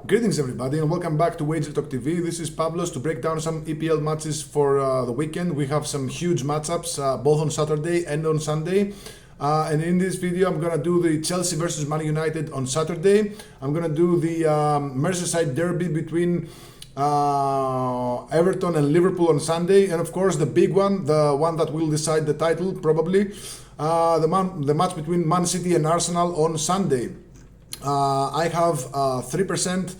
Greetings everybody and welcome back to WagerTalk TV. This is Pavlos to break down some EPL matches for the weekend. We have some huge matchups both on Saturday and on Sunday. And in this video I'm gonna do the Chelsea versus Man United on Saturday. I'm gonna do the Merseyside derby between Everton and Liverpool on Sunday, and of course the big one, the one that will decide the title probably, the match between Man City and Arsenal on Sunday. I have 3%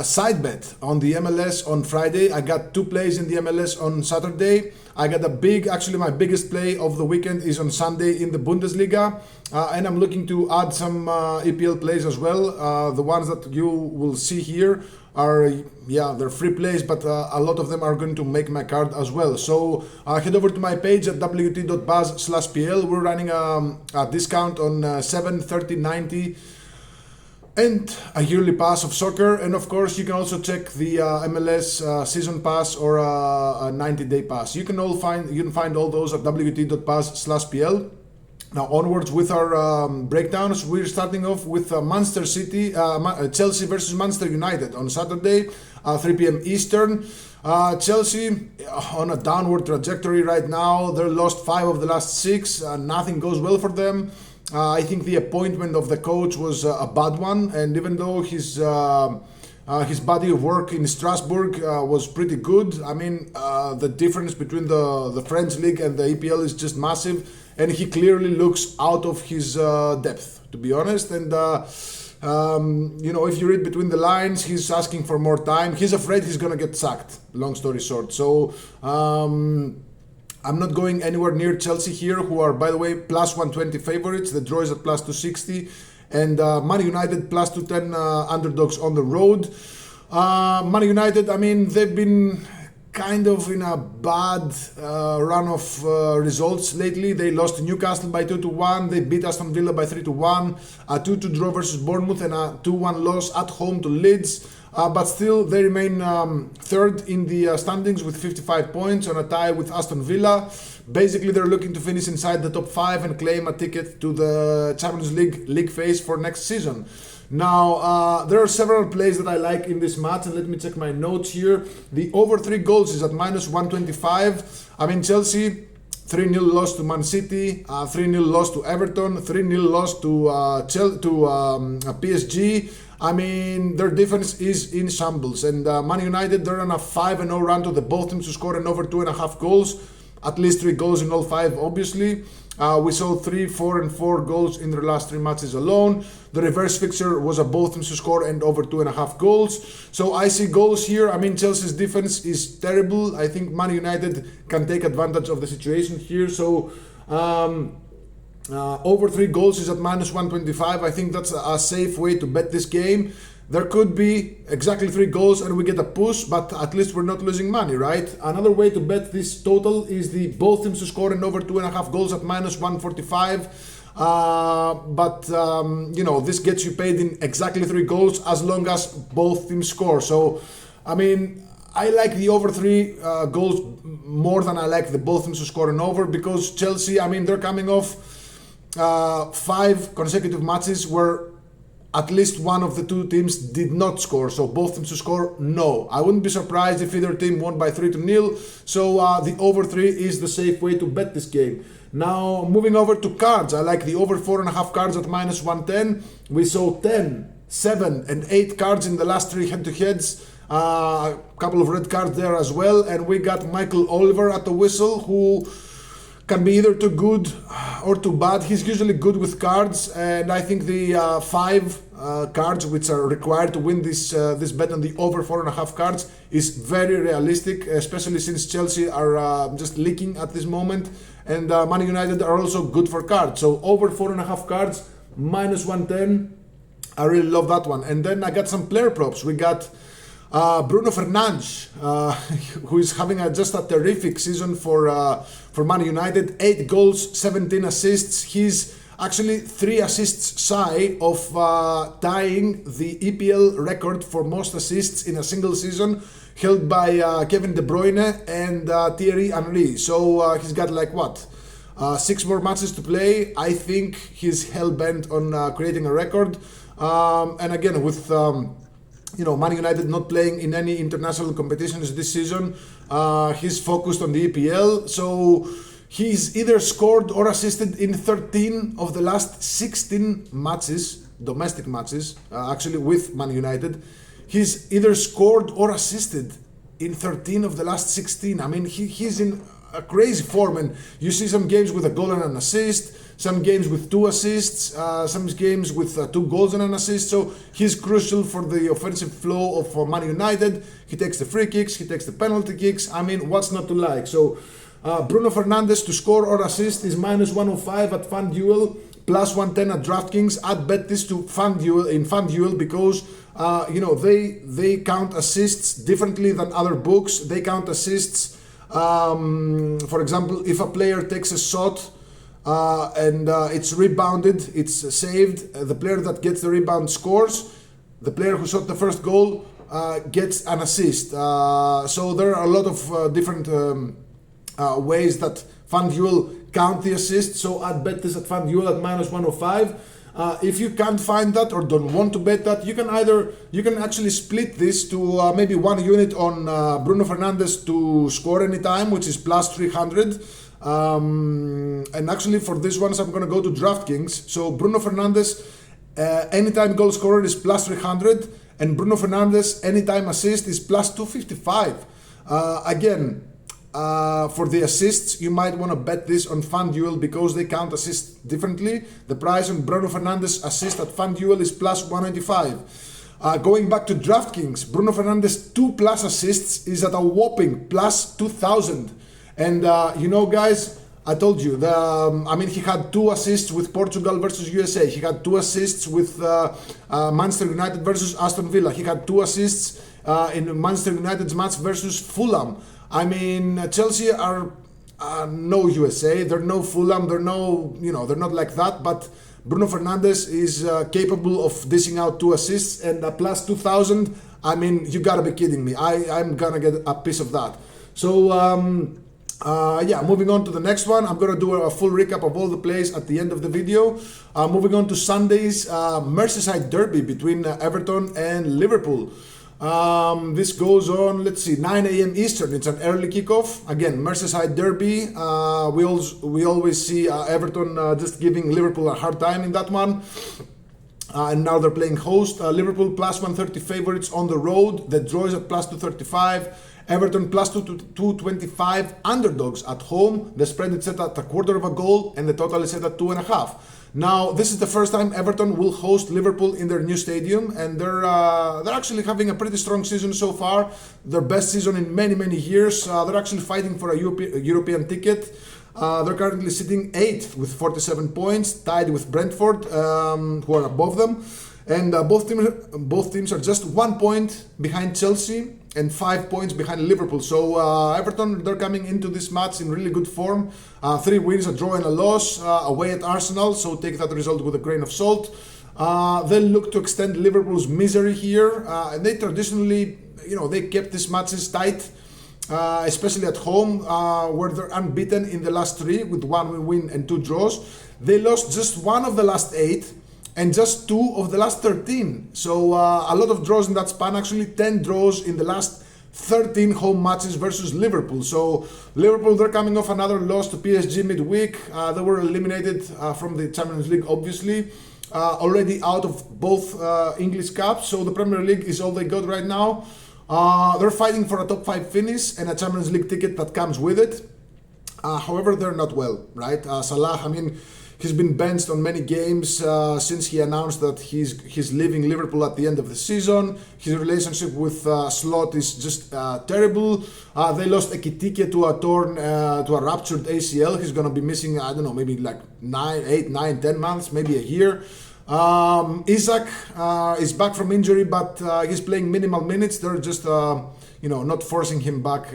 side bet on the MLS on Friday. I got 2 plays in the MLS on Saturday. I got actually my biggest play of the weekend is on Sunday in the Bundesliga, and I'm looking to add some EPL plays as well. The ones that you will see here are, they're free plays, but a lot of them are going to make my card as well. So head over to my page at wt.buzz/pl. We're running a discount on 7, 30, 90 and a yearly pass of soccer, and of course you can also check the MLS season pass or a 90-day pass. You can find all those at wt.buzz/pl. Now onwards with our breakdowns. We're starting off with Manchester City, Chelsea versus Manchester United on Saturday, 3 p.m. Eastern. Chelsea on a downward trajectory right now. They lost 5 of the last 6. Nothing goes well for them. I think the appointment of the coach was a bad one, and even though his body of work in Strasbourg was pretty good, I mean the difference between the French league and the EPL is just massive, and he clearly looks out of his depth, to be honest. And if you read between the lines, he's asking for more time. He's afraid he's gonna get sacked, long story short. So I'm not going anywhere near Chelsea here, who are, by the way, plus 120 favorites. The draw is at plus 260. And Man United plus 210 underdogs on the road. Man United, I mean, they've been kind of in a bad run of results lately. They lost to Newcastle by 2-1. They beat Aston Villa by 3-1. A 2-2 draw versus Bournemouth and a 2-1 loss at home to Leeds. But still, they remain third in the standings with 55 points on a tie with Aston Villa. Basically, they're looking to finish inside the top 5 and claim a ticket to the Champions League phase for next season. Now, there are several plays that I like in this match, and let me check my notes here. The over 3 goals is at minus 125. I mean, Chelsea, 3-0 loss to Man City, 3-0 loss to Everton, 3-0 loss to PSG. I mean, their defense is in shambles, and Man United, they're on a 5-0 run to the both teams to score an over 2.5 goals, at least 3 goals in all 5, obviously. We saw 3, 4, and 4 goals in their last 3 matches alone. The reverse fixture was a both teams to score and over 2.5 goals. So I see goals here. I mean, Chelsea's defense is terrible. I think Man United can take advantage of the situation here. So over 3 goals is at minus 125. I think that's a safe way to bet this game. There could be exactly 3 goals and we get a push, but at least we're not losing money, right? Another way to bet this total is the both teams to score and over 2.5 goals at minus 145. This gets you paid in exactly 3 goals as long as both teams score. So, I mean, I like the over 3 goals more than I like the both teams to score and over, because Chelsea, I mean, they're coming off 5 consecutive matches where at least one of the 2 teams did not score. So both teams to score, no. I wouldn't be surprised if either team won by 3-0. So the over 3 is the safe way to bet this game. Now, moving over to cards, I like the over 4.5 cards at minus 110. We saw 10, 7, and 8 cards in the last 3 head-to-heads. A couple of red cards there as well. And we got Michael Oliver at the whistle, who can be either too good or too bad. He's usually good with cards, and I think the 5 cards which are required to win this bet on the over 4.5 cards is very realistic, especially since Chelsea are just leaking at this moment, and Man United are also good for cards. So over 4.5 cards, minus 110. I really love that one. And then I got some player props. We got Bruno Fernandes, who is having just a terrific season for Man United. 8 goals, 17 assists. He's actually 3 assists shy of tying the EPL record for most assists in a single season, held by Kevin De Bruyne and Thierry Henry. So he's got 6 more matches to play. I think he's hell-bent on creating a record. And again, with Man United not playing in any international competitions this season. He's focused on the EPL. So he's either scored or assisted in 13 of the last 16 matches, domestic matches, actually with Man United. He's either scored or assisted in 13 of the last 16. I mean, he's in a crazy form, and you see some games with a goal and an assist, some games with 2 assists, some games with 2 goals and an assist. So he's crucial for the offensive flow of Man United. He takes the free kicks, he takes the penalty kicks. I mean, what's not to like? So Bruno Fernandes to score or assist is -105 at FanDuel, +110 at DraftKings. Add bet this to FanDuel because they count assists differently than other books. They count assists. For example, if a player takes a shot and it's rebounded, it's saved, the player that gets the rebound scores. The player who shot the first goal gets an assist. So there are a lot of different ways that FanDuel count the assists. So I'd bet this at FanDuel at -105. If you can't find that or don't want to bet that, you can actually split this to maybe 1 unit on Bruno Fernandes to score anytime, which is +300. And actually for this one, I'm going to go to DraftKings. So Bruno Fernandes anytime goal scorer is +300, and Bruno Fernandes anytime assist is +255. Again, for the assists, you might want to bet this on FanDuel because they count assists differently. The price on Bruno Fernandes assist at FanDuel is +195. Going back to DraftKings, Bruno Fernandes 2+ assists is at a whopping +2,000. And guys, I told you, he had 2 assists with Portugal versus USA. He had 2 assists with Manchester United versus Aston Villa. He had 2 assists in Manchester United's match versus Fulham. I mean, Chelsea are no USA, they're no Fulham, they're not like that, but Bruno Fernandes is capable of dishing out 2 assists and a +2,000. I mean, you gotta be kidding me. I'm gonna get a piece of that. So, moving on to the next one, I'm gonna do a full recap of all the plays at the end of the video. Moving on to Sunday's Merseyside derby between Everton and Liverpool. This goes on, 9 a.m. Eastern. It's an early kickoff. Again, Merseyside derby. We always see Everton just giving Liverpool a hard time in that one. And now they're playing host. Liverpool +130 favorites on the road. The draw is at +235. Everton +225 underdogs at home. The spread is set at a quarter of a goal, and the total is set at 2.5. Now, this is the first time Everton will host Liverpool in their new stadium, and they're actually having a pretty strong season so far. Their best season in many years. They're actually fighting for a European ticket. They're currently sitting 8th with 47 points, tied with Brentford, who are above them. And both teams are just 1 point behind Chelsea and 5 points behind Liverpool. So Everton, they're coming into this match in really good form. 3 wins, a draw and a loss away at Arsenal. So take that result with a grain of salt. They'll look to extend Liverpool's misery here. And they traditionally, they kept these matches tight, especially at home, where they're unbeaten in the last 3 with 1 win and 2 draws. They lost just 1 of the last 8. And just 2 of the last 13. So a lot of draws in that span, actually 10 draws in the last 13 home matches versus Liverpool. So Liverpool, they're coming off another loss to PSG midweek. They were eliminated from the Champions League, obviously. Already out of both English Cups. So the Premier League is all they got right now. They're fighting for a top 5 finish and a Champions League ticket that comes with it. However, they're not well, right? Salah, he's been benched on many games since he announced that he's leaving Liverpool at the end of the season. His relationship with Slot is just terrible. They lost Ekitike to a ruptured ACL. He's gonna be missing, I don't know, maybe like 8, 9, 10 months, maybe a year. Isak is back from injury, but he's playing minimal minutes. They're just not forcing him back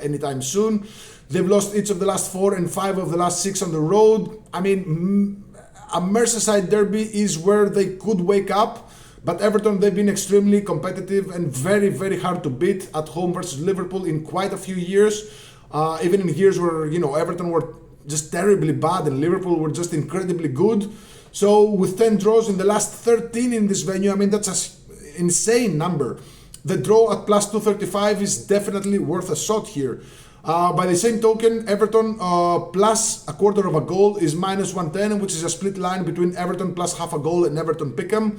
anytime soon. They've lost each of the last 4 and 5 of the last 6 on the road. I mean, a Merseyside derby is where they could wake up, but Everton, they've been extremely competitive and very hard to beat at home versus Liverpool in quite a few years. Even in years where, Everton were just terribly bad and Liverpool were just incredibly good. So with 10 draws in the last 13 in this venue, that's insane number. The draw at plus 235 is definitely worth a shot here. By the same token, Everton plus a quarter of a goal is minus 110, which is a split line between Everton plus half a goal and Everton pick'em.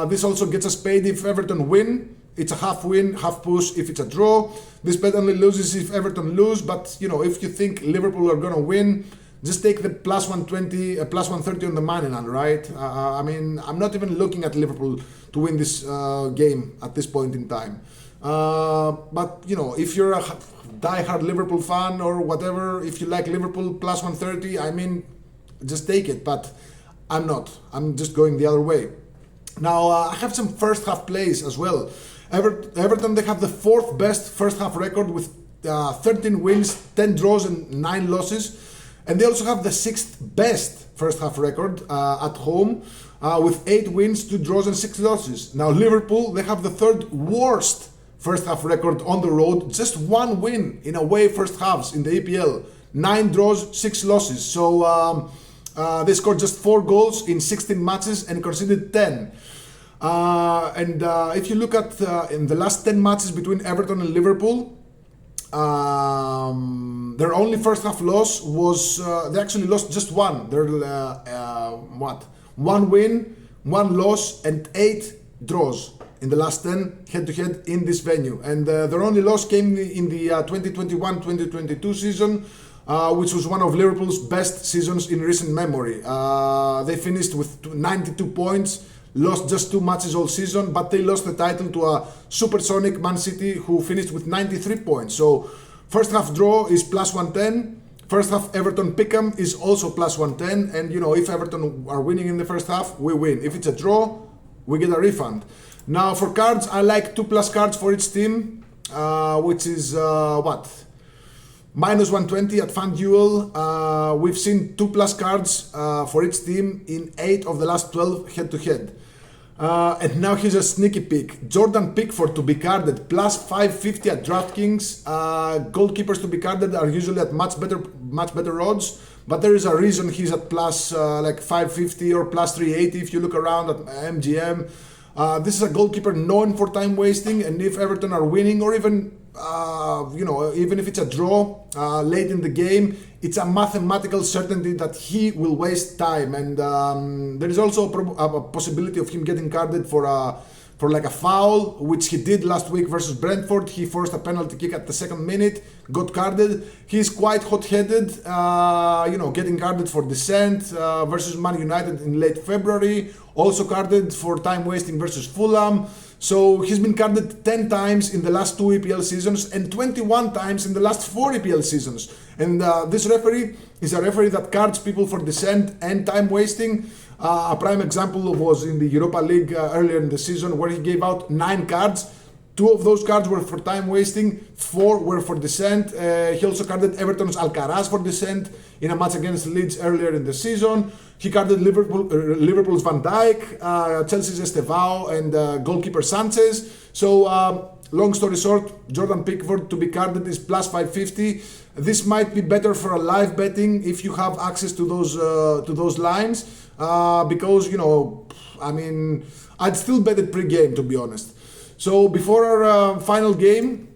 This also gets us paid if Everton win. It's a half win, half push if it's a draw. This bet only loses if Everton lose, but if you think Liverpool are gonna win, just take the plus 120, plus 130 on the money line, right? I'm not even looking at Liverpool to win this game at this point in time. But if you're a die-hard Liverpool fan or whatever, if you like Liverpool plus 130, just take it. But I'm not. I'm just going the other way. Now, I have some first half plays as well. Everton, they have the fourth best first half record with 13 wins, 10 draws and 9 losses. And they also have the sixth best first half record at home with 8 wins, 2 draws and 6 losses. Now, Liverpool, they have the third worst first half record on the road, just 1 win in away first halves in the EPL, 9 draws, 6 losses. So they scored just 4 goals in 16 matches and conceded 10. If you look at in the last 10 matches between Everton and Liverpool, their only first half loss was they actually lost just one. They're 1 win, 1 loss and 8 draws in the last 10 head-to-head in this venue. And their only loss came in the 2021-2022 season, which was one of Liverpool's best seasons in recent memory. They finished with 92 points, lost just 2 matches all season, but they lost the title to a supersonic Man City who finished with 93 points. So first half draw is plus 110. First half Everton pick'em is also plus 110. And if Everton are winning in the first half, we win. If it's a draw, we get a refund. Now for cards, I like 2+ cards for each team, which is minus 120 at FanDuel. We've seen 2+ cards for each team in 8 of the last 12 head-to-head. And now here's a sneaky pick. Jordan Pickford to be carded, plus 550 at DraftKings. Goalkeepers to be carded are usually at much better odds, but there is a reason he's at plus 550 or plus 380 if you look around at MGM. This is a goalkeeper known for time wasting, and if Everton are winning, or even even if it's a draw late in the game, it's a mathematical certainty that he will waste time. And there is also a possibility of him getting carded for a foul, which he did last week versus Brentford. He forced a penalty kick at the 2nd minute, got carded. He's quite hot-headed, getting carded for dissent versus Man United in late February, also carded for time wasting versus Fulham. So he's been carded 10 times in the last 2 EPL seasons and 21 times in the last 4 EPL seasons. And this referee is a referee that cards people for dissent and time wasting. A prime example was in the Europa League earlier in the season, where he gave out 9 cards. 2 of those cards were for time wasting, 4 were for dissent. He also carded Everton's Alcaraz for dissent in a match against Leeds earlier in the season. He carded Liverpool's Van Dijk, Chelsea's Estevao, and goalkeeper Sanchez. So, long story short, Jordan Pickford to be carded is plus 550. This might be better for a live betting if you have access to those lines, because I'd still bet it pre-game, to be honest. So before our final game,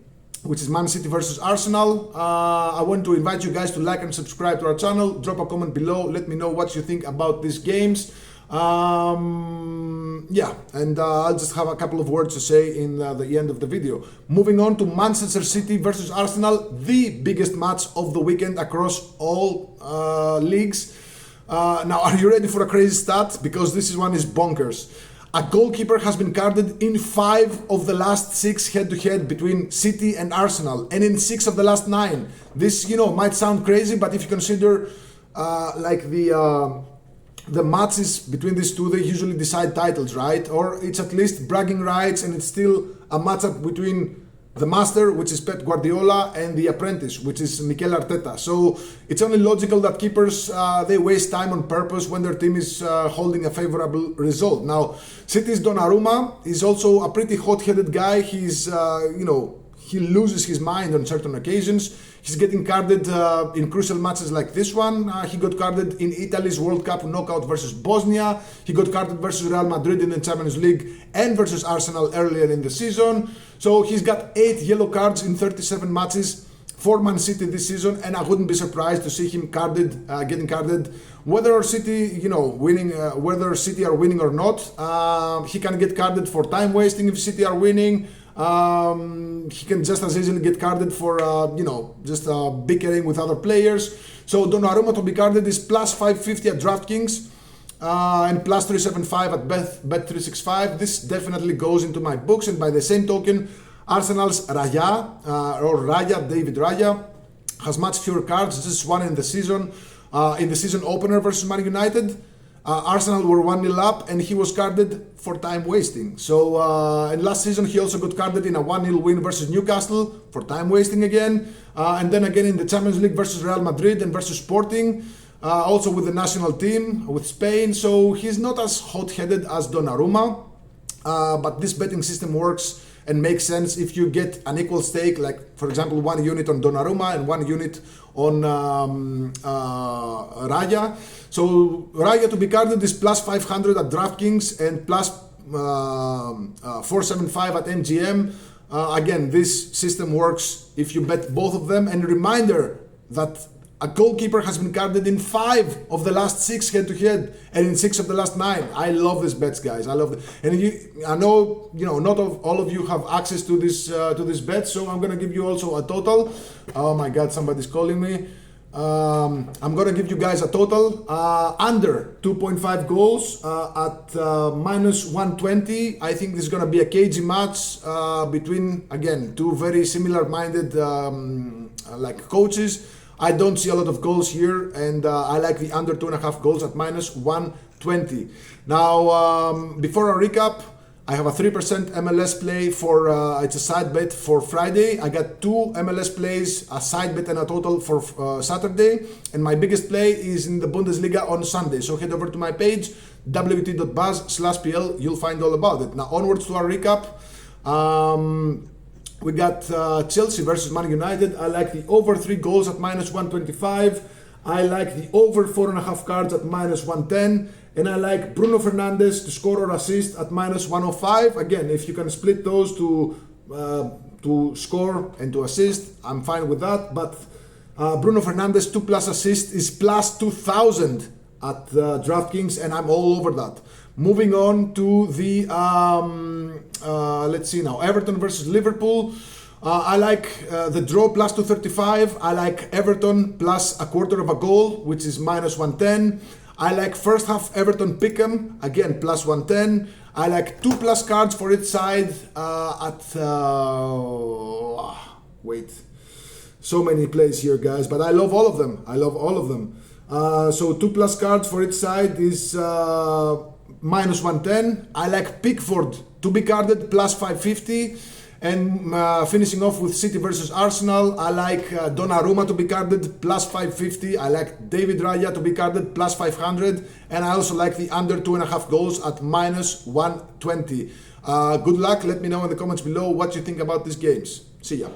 which is Man City versus Arsenal, I want to invite you guys to like and subscribe to our channel. Drop a comment below. Let me know what you think about these games. I'll just have a couple of words to say in the end of the video. Moving on to Manchester City versus Arsenal, the biggest match of the weekend across all leagues. Now, are you ready for a crazy stat? Because this one is bonkers. A goalkeeper has been carded in 5 of the last 6 head-to-head between City and Arsenal, and in 6 of the last 9. This, might sound crazy, but if you consider the matches between these two, they usually decide titles, right? Or it's at least bragging rights, and it's still a matchup between the master, which is Pep Guardiola, and the apprentice, which is Mikel Arteta. So it's only logical that keepers, they waste time on purpose when their team is holding a favorable result. Now, City's Donnarumma is also a pretty hot-headed guy. He's, he loses his mind on certain occasions. He's getting carded in crucial matches like this one. He got carded in Italy's World Cup knockout versus Bosnia. He got carded versus Real Madrid in the Champions League and versus Arsenal earlier in the season. So he's got 8 yellow cards in 37 matches for Man City this season, and I wouldn't be surprised to see him carded, getting carded, whether City, winning, whether City are winning or not. He can get carded for time wasting if City are winning. He can just as easily get carded for, just bickering with other players. So Donnarumma to be carded is plus 550 at DraftKings and plus 375 at Bet365. This definitely goes into my books, and by the same token, Arsenal's Raya, David Raya, has much fewer cards, just one in the season opener versus Man United. Arsenal were 1-0 up and he was carded for time wasting. So, and last season he also got carded in a 1-0 win versus Newcastle for time wasting again. And then again in the Champions League versus Real Madrid and versus Sporting. Also with the national team, with Spain. So he's not as hot-headed as Donnarumma. But this betting system works and makes sense if you get an equal stake, like for example 1 unit on Donnarumma and 1 unit on Raya. So Raya to be carded is plus 500 at DraftKings and plus 475 at MGM. Again, this system works if you bet both of them. And reminder that a goalkeeper has been carded in 5 of the last 6 head-to-head and in 6 of the last 9. I love these bets, guys. I love it. And I know, not all of you have access to this bet, so I'm gonna give you also a total. Oh my God, somebody's calling me. I'm gonna give you guys a total under 2.5 goals at minus 120. I think this is gonna be a cagey match between, again, two very similar-minded coaches. I don't see a lot of goals here, and I like the under 2.5 goals at minus 120. Now, before I recap, I have a 3% MLS play for, it's a side bet for Friday. I got 2 MLS plays, a side bet and a total for Saturday. And my biggest play is in the Bundesliga on Sunday. So head over to my page, wt.buzz/PL. You'll find all about it. Now, onwards to our recap. We got Chelsea versus Man United. I like the over 3 goals at minus 125. I like the over 4.5 cards at minus 110. And I like Bruno Fernandes to score or assist at minus 105. Again, if you can split those to score and to assist, I'm fine with that. But Bruno Fernandes 2+ assist is plus 2,000 at DraftKings, and I'm all over that. Moving on to the, let's see now, Everton versus Liverpool. I like the draw plus 235. I like Everton plus 1/4 goal, which is minus 110. I like first half Everton pick'em, again plus 110. I like 2+ cards for each side at, wait, so many plays here, guys, but I love all of them. So 2+ cards for each side is minus 110. I like Pickford to be carded plus 550. And finishing off with City versus Arsenal, I like Donnarumma to be carded plus 550. I like David Raya to be carded plus 500. And I also like the under 2.5 goals at minus 120. Good luck. Let me know in the comments below what you think about these games. See ya.